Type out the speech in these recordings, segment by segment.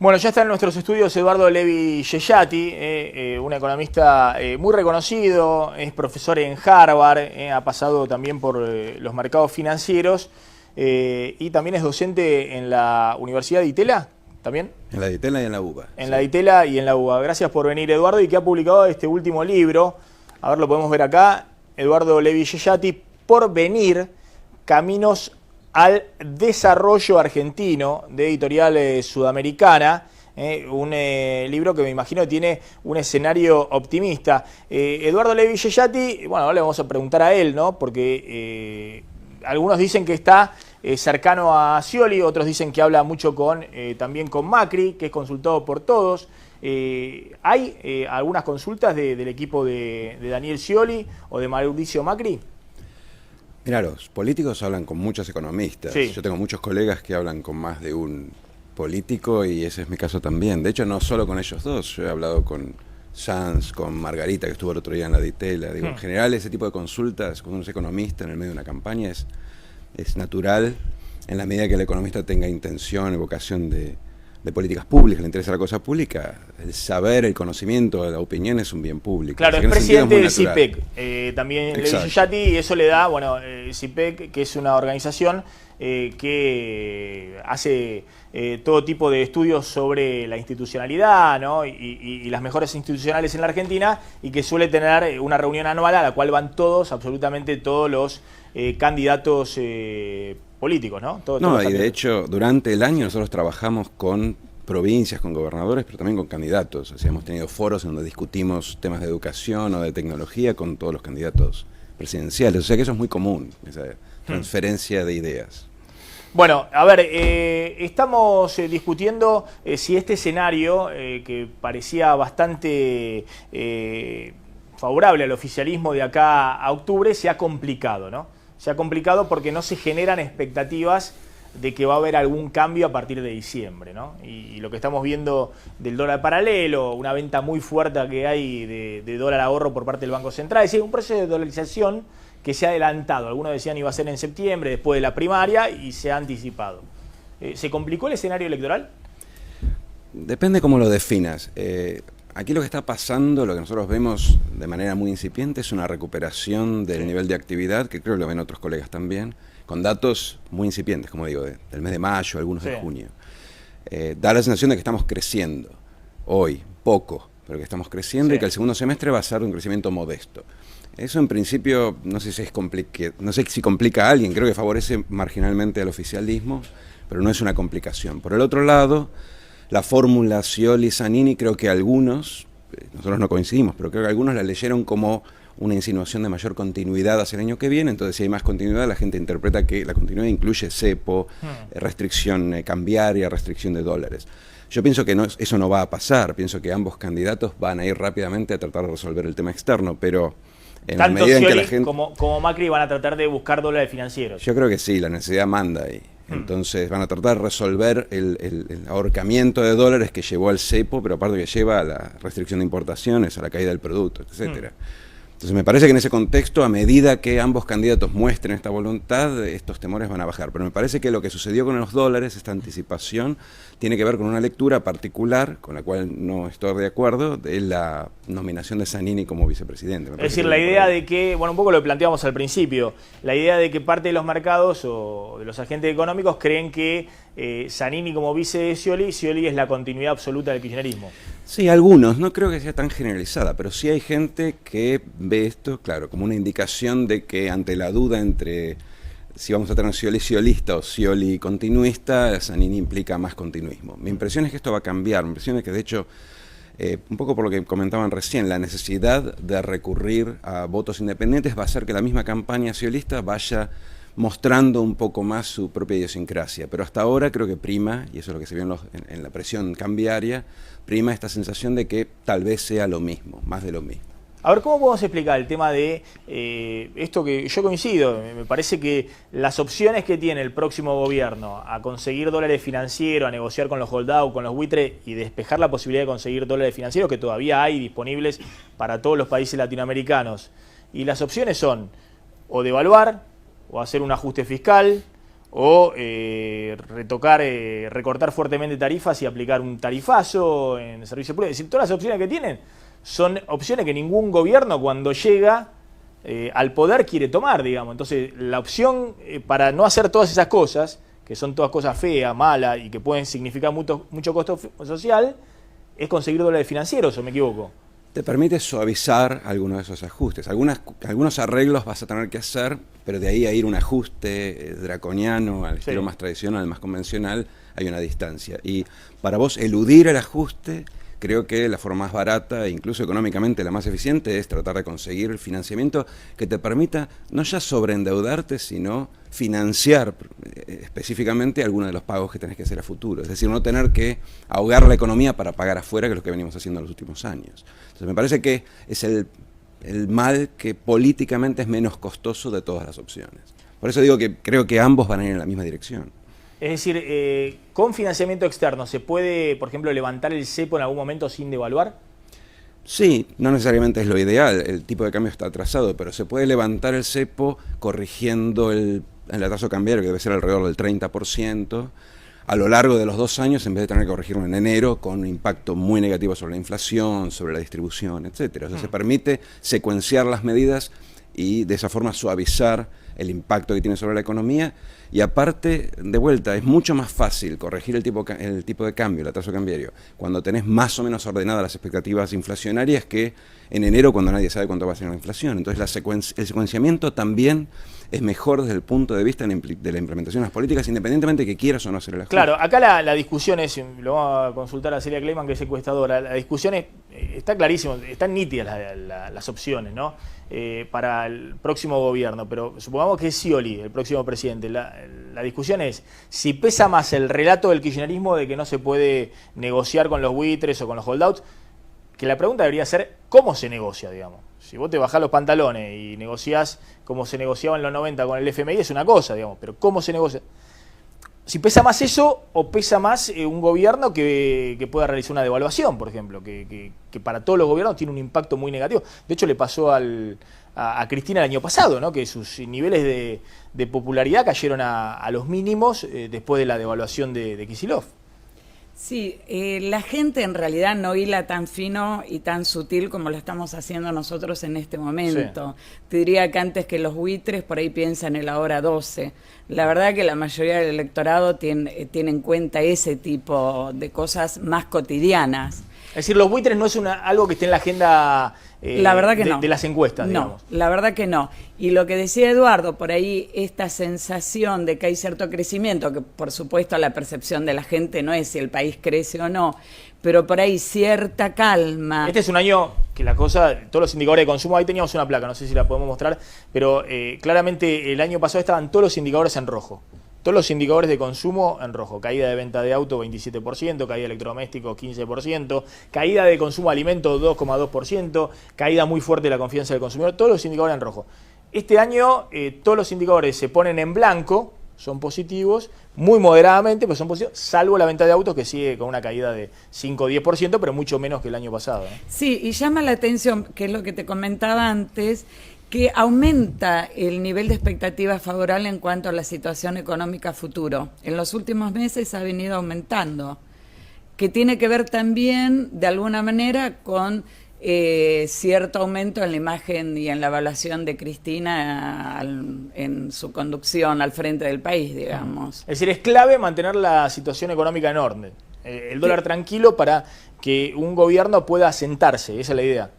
Bueno, ya está en nuestros estudios Eduardo Levi Yeyati, un economista muy reconocido, es profesor en Harvard, ha pasado también por los mercados financieros y también es docente en la Universidad de Itela, ¿también? En la de Itela y en la UBA. En la de Itela y en la UBA. Gracias por venir, Eduardo, y que ha publicado este último libro, a ver, lo podemos ver acá, Eduardo Levi Yeyati, Porvenir, Caminos al Desarrollo Argentino, de Editorial Sudamericana, un libro que me imagino que tiene un escenario optimista. Eduardo Levi Yeyati, bueno, ahora le vamos a preguntar a él, ¿no? Porque algunos dicen que está cercano a Scioli, otros dicen que habla mucho también con Macri, que es consultado por todos. ¿Hay algunas consultas del equipo de Daniel Scioli o de Mauricio Macri? Mira, los políticos hablan con muchos economistas. Sí. Yo tengo muchos colegas que hablan con más de un político y ese es mi caso también. De hecho, no solo con ellos dos. Yo he hablado con Sanz, con Margarita, que estuvo el otro día en la de Itela. Digo, en general, ese tipo de consultas, cuando uno es economista en el medio de una campaña, es natural en la medida que el economista tenga intención y vocación de políticas públicas, le interesa la cosa pública, el saber, el conocimiento, la opinión es un bien público. Claro, es presidente del CIPEC, también Levi Yeyati, y eso le da, bueno, CIPEC, que es una organización que hace todo tipo de estudios sobre la institucionalidad, ¿no? y las mejoras institucionales en la Argentina, y que suele tener una reunión anual a la cual van absolutamente todos los candidatos políticos, ¿no? Y de hecho, durante el año nosotros trabajamos con provincias, con gobernadores, pero también con candidatos. O sea, hemos tenido foros en donde discutimos temas de educación o de tecnología con todos los candidatos presidenciales. O sea que eso es muy común, esa transferencia de ideas. Bueno, a ver, estamos discutiendo si este escenario, que parecía bastante favorable al oficialismo de acá a octubre, se ha complicado, ¿no? Se ha complicado porque no se generan expectativas de que va a haber algún cambio a partir de diciembre, ¿no? Y lo que estamos viendo del dólar paralelo, una venta muy fuerte que hay de dólar ahorro por parte del Banco Central, es decir, un proceso de dolarización que se ha adelantado. Algunos decían iba a ser en septiembre, después de la primaria, y se ha anticipado. ¿Se complicó el escenario electoral? Depende cómo lo definas. Aquí lo que está pasando, lo que nosotros vemos de manera muy incipiente, es una recuperación del nivel de actividad, que creo que lo ven otros colegas también, con datos muy incipientes, como digo, del mes de mayo, algunos de junio. Da la sensación de que estamos creciendo hoy, poco, pero que estamos creciendo y que el segundo semestre va a ser un crecimiento modesto. Eso en principio, no sé si complica a alguien, creo que favorece marginalmente al oficialismo, pero no es una complicación. Por el otro lado, la fórmula Scioli-Zanini, creo que algunos, nosotros no coincidimos, pero creo que algunos la leyeron como una insinuación de mayor continuidad hacia el año que viene. Entonces, si hay más continuidad, la gente interpreta que la continuidad incluye cepo, restricción cambiaria, restricción de dólares. Yo pienso que eso no va a pasar, pienso que ambos candidatos van a ir rápidamente a tratar de resolver el tema externo, pero en la medida en que la gente... como Macri van a tratar de buscar dólares financieros. Yo creo que sí, la necesidad manda ahí. Entonces van a tratar de resolver el ahorcamiento de dólares que llevó al cepo, pero aparte que lleva a la restricción de importaciones, a la caída del producto, etcétera. Entonces me parece que en ese contexto, a medida que ambos candidatos muestren esta voluntad, estos temores van a bajar. Pero me parece que lo que sucedió con los dólares, esta anticipación, tiene que ver con una lectura particular, con la cual no estoy de acuerdo, de la nominación de Zanini como vicepresidente. Es decir, la idea de que, bueno, un poco lo planteamos al principio, la idea de que parte de los mercados o de los agentes económicos creen que Zanini como vice de Scioli es la continuidad absoluta del kirchnerismo. Sí, algunos, no creo que sea tan generalizada, pero sí hay gente que ve esto, claro, como una indicación de que ante la duda entre si vamos a tener Scioli sciolista o Scioli continuista, Zanini implica más continuismo. Mi impresión es que esto va a cambiar, mi impresión es que de hecho, un poco por lo que comentaban recién, la necesidad de recurrir a votos independientes va a hacer que la misma campaña sciolista vaya mostrando un poco más su propia idiosincrasia, pero hasta ahora creo que prima, y eso es lo que se vio en la presión cambiaria, prima esta sensación de que tal vez sea lo mismo, más de lo mismo. A ver, ¿cómo podemos explicar el tema de esto que yo coincido? Me parece que las opciones que tiene el próximo gobierno a conseguir dólares financieros, a negociar con los holdout, con los buitres y despejar la posibilidad de conseguir dólares financieros que todavía hay disponibles para todos los países latinoamericanos. Y las opciones son o devaluar, o hacer un ajuste fiscal, o recortar fuertemente tarifas y aplicar un tarifazo en el servicio público. Es decir, todas las opciones que tienen son opciones que ningún gobierno cuando llega al poder quiere tomar, digamos. Entonces, la opción para no hacer todas esas cosas, que son todas cosas feas, malas y que pueden significar mucho costo social, es conseguir dólares financieros, ¿o me equivoco? Te permite suavizar algunos de esos ajustes. Algunos arreglos vas a tener que hacer, pero de ahí a ir un ajuste draconiano al estilo más tradicional, más convencional, hay una distancia. Y para vos eludir el ajuste, creo que la forma más barata e incluso económicamente la más eficiente es tratar de conseguir el financiamiento que te permita no ya sobreendeudarte, sino financiar específicamente algunos de los pagos que tenés que hacer a futuro. Es decir, no tener que ahogar la economía para pagar afuera, que es lo que venimos haciendo en los últimos años. Entonces me parece que es el mal que políticamente es menos costoso de todas las opciones. Por eso digo que creo que ambos van a ir en la misma dirección. Es decir, con financiamiento externo, ¿se puede, por ejemplo, levantar el cepo en algún momento sin devaluar? Sí, no necesariamente es lo ideal, el tipo de cambio está atrasado, pero se puede levantar el cepo corrigiendo el atraso cambiario, que debe ser alrededor del 30%, a lo largo de los 2 años, en vez de tener que corregirlo en enero, con un impacto muy negativo sobre la inflación, sobre la distribución, etc. O sea, se permite secuenciar las medidas y de esa forma suavizar el impacto que tiene sobre la economía. Y aparte, de vuelta, es mucho más fácil corregir el tipo de cambio, el atraso cambiario, cuando tenés más o menos ordenadas las expectativas inflacionarias que en enero, cuando nadie sabe cuánto va a ser la inflación. Entonces el secuenciamiento también es mejor desde el punto de vista de la implementación de las políticas, independientemente de que quieras o no hacer el ajuste. Claro, acá la discusión es, lo vamos a consultar a Celia Kleiman, que es encuestadora, la discusión está clarísimo, están nítidas las opciones, ¿no? Para el próximo gobierno, pero supongamos que es Scioli el próximo presidente. La discusión es si pesa más el relato del kirchnerismo de que no se puede negociar con los buitres o con los holdouts, que la pregunta debería ser cómo se negocia, digamos. Si vos te bajás los pantalones y negociás como se negociaba en los 90 con el FMI es una cosa, digamos, pero ¿cómo se negocia? Si pesa más eso o pesa más un gobierno que pueda realizar una devaluación, por ejemplo, que para todos los gobiernos tiene un impacto muy negativo. De hecho, le pasó a Cristina el año pasado, ¿no? Que sus niveles de popularidad cayeron a los mínimos después de la devaluación de Kicillof. Sí, la gente en realidad no hila tan fino y tan sutil como lo estamos haciendo nosotros en este momento. Sí. Te diría que antes que los buitres por ahí piensan en la hora 12. La verdad que la mayoría del electorado tiene en cuenta ese tipo de cosas más cotidianas. Es decir, los buitres no es algo que esté en la agenda la verdad que no. de las encuestas, digamos. No, la verdad que no. Y lo que decía Eduardo, por ahí esta sensación de que hay cierto crecimiento, que por supuesto la percepción de la gente no es si el país crece o no, pero por ahí cierta calma. Este es un año que la cosa, todos los indicadores de consumo, ahí teníamos una placa, no sé si la podemos mostrar, pero claramente el año pasado estaban todos los indicadores en rojo. Todos los indicadores de consumo en rojo. Caída de venta de auto 27%, caída de electrodomésticos 15%, caída de consumo de alimentos 2,2%, caída muy fuerte de la confianza del consumidor, todos los indicadores en rojo. Este año todos los indicadores se ponen en blanco, son positivos, muy moderadamente, pero son positivos, salvo la venta de autos que sigue con una caída de 5 o 10%, pero mucho menos que el año pasado. Sí, y llama la atención, que es lo que te comentaba antes, que aumenta el nivel de expectativa favorable en cuanto a la situación económica futuro. En los últimos meses ha venido aumentando, que tiene que ver también, de alguna manera, con cierto aumento en la imagen y en la evaluación de Cristina en su conducción al frente del país, digamos. Es decir, es clave mantener la situación económica en orden, el dólar tranquilo para que un gobierno pueda asentarse, esa es la idea.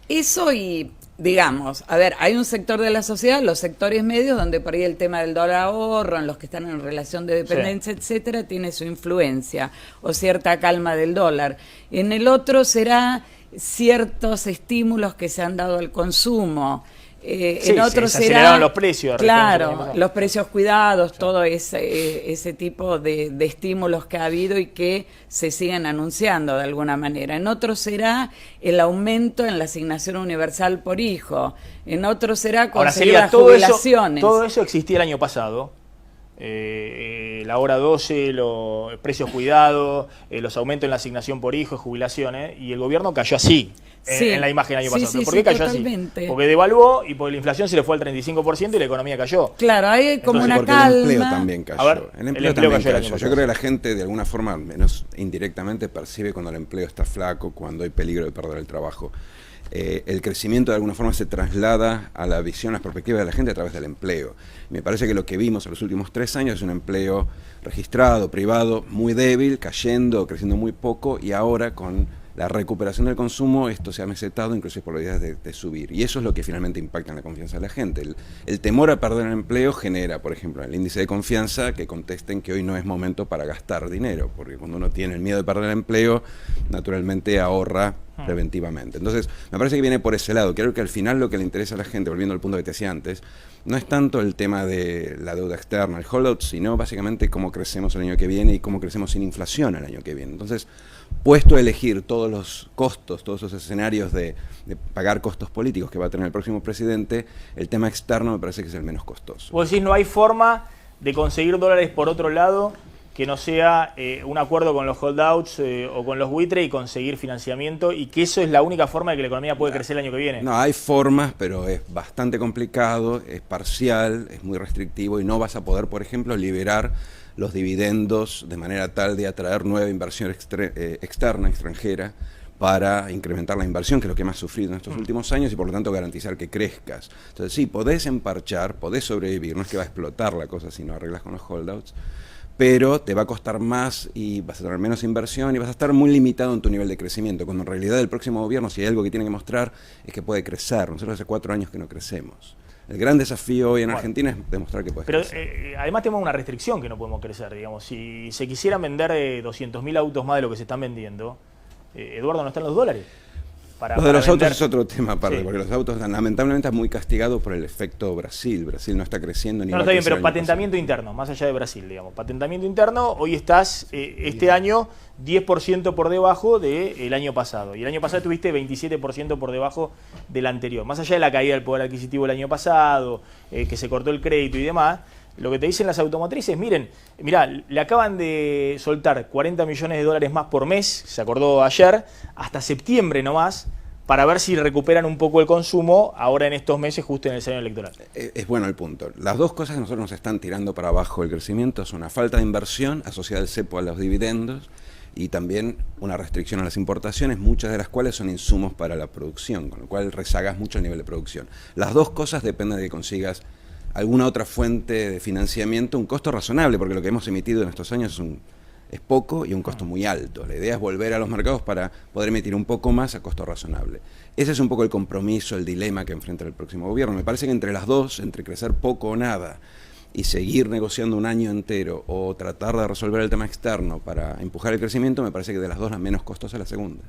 Eso y... Digamos, a ver, hay un sector de la sociedad, los sectores medios, donde por ahí el tema del dólar ahorro, en los que están en relación de dependencia, sí, etcétera, tiene su influencia o cierta calma del dólar. En el otro será ciertos estímulos que se han dado al consumo. Sí, en otro se aceleraron los precios. Claro, los precios cuidados, sí, todo ese tipo de estímulos que ha habido y que se siguen anunciando de alguna manera. En otro será el aumento en la asignación universal por hijo. En otro será conseguir las jubilaciones. Todo eso existía el año pasado. la hora 12, los precios cuidados, los aumentos en la asignación por hijo, jubilaciones, y el gobierno cayó así. Sí. En la imagen del año pasado. Sí, ¿Pero por qué cayó totalmente. así? Porque devaluó y porque la inflación se le fue al 35% y la economía cayó. Claro, hay como Entonces, una porque calma. el empleo también cayó. A ver, el empleo el empleo también cayó el año cayó. Yo pasado. creo que la gente, de alguna forma, menos indirectamente, percibe cuando el empleo está flaco, cuando hay peligro de perder el trabajo. El crecimiento de alguna forma se traslada a la visión, a las perspectivas de la gente a través del empleo. Me parece que lo que vimos en los últimos 3 años es un empleo registrado, privado, muy débil, cayendo, creciendo muy poco, y ahora con la recuperación del consumo esto se ha mesetado, incluso por probabilidades de subir. Y eso es lo que finalmente impacta en la confianza de la gente. El temor a perder el empleo genera, por ejemplo, en el índice de confianza que contesten que hoy no es momento para gastar dinero, porque cuando uno tiene el miedo de perder el empleo, naturalmente ahorra preventivamente. Entonces, me parece que viene por ese lado. Creo que al final lo que le interesa a la gente, volviendo al punto que te decía antes, no es tanto el tema de la deuda externa, el holdout, sino básicamente cómo crecemos el año que viene y cómo crecemos sin inflación el año que viene. Entonces, puesto a elegir todos los costos, todos esos escenarios de pagar costos políticos que va a tener el próximo presidente, el tema externo me parece que es el menos costoso. Vos decís, no hay forma de conseguir dólares por otro lado que no sea un acuerdo con los holdouts o con los buitres y conseguir financiamiento, y que eso es la única forma de que la economía puede crecer el año que viene. No, hay formas, pero es bastante complicado, es parcial, es muy restrictivo y no vas a poder, por ejemplo, liberar los dividendos de manera tal de atraer nueva inversión externa, extranjera, para incrementar la inversión, que es lo que más ha sufrido en estos últimos años, y por lo tanto garantizar que crezcas. Entonces sí, podés emparchar, podés sobrevivir, no es que va a explotar la cosa si no arreglas con los holdouts, pero te va a costar más y vas a tener menos inversión y vas a estar muy limitado en tu nivel de crecimiento, cuando en realidad el próximo gobierno, si hay algo que tiene que mostrar, es que puede crecer. Nosotros hace 4 años que no crecemos. El gran desafío hoy en Argentina es demostrar que puedes crecer. Pero además tenemos una restricción que no podemos crecer, digamos. Si se quisieran vender 200.000 autos más de lo que se están vendiendo, Eduardo, no están los dólares. Lo de los vender. autos es otro tema aparte, Sí. porque los autos lamentablemente están muy castigados por el efecto Brasil. Brasil no está creciendo ni No, va a está bien, crecer pero el año patentamiento interno, más allá de Brasil, digamos. Patentamiento interno, hoy estás, este año, 10% por debajo del año pasado. Y el año pasado tuviste 27% por debajo del anterior. Más allá de la caída del poder adquisitivo el año pasado, que se cortó el crédito y demás, lo que te dicen las automotrices, mirá, le acaban de soltar 40 millones de dólares más por mes, se acordó ayer, hasta septiembre nomás, para ver si recuperan un poco el consumo ahora en estos meses, justo en el año electoral. Es bueno el punto. Las dos cosas que nosotros nos están tirando para abajo el crecimiento son una falta de inversión asociada al cepo a los dividendos y también una restricción a las importaciones, muchas de las cuales son insumos para la producción, con lo cual rezagas mucho el nivel de producción. Las dos cosas dependen de que consigas alguna otra fuente de financiamiento, un costo razonable, porque lo que hemos emitido en estos años es poco y un costo muy alto. La idea es volver a los mercados para poder emitir un poco más a costo razonable. Ese es un poco el compromiso, el dilema que enfrenta el próximo gobierno. Me parece que entre las dos, entre crecer poco o nada y seguir negociando un año entero o tratar de resolver el tema externo para empujar el crecimiento, me parece que de las dos la menos costosa es la segunda.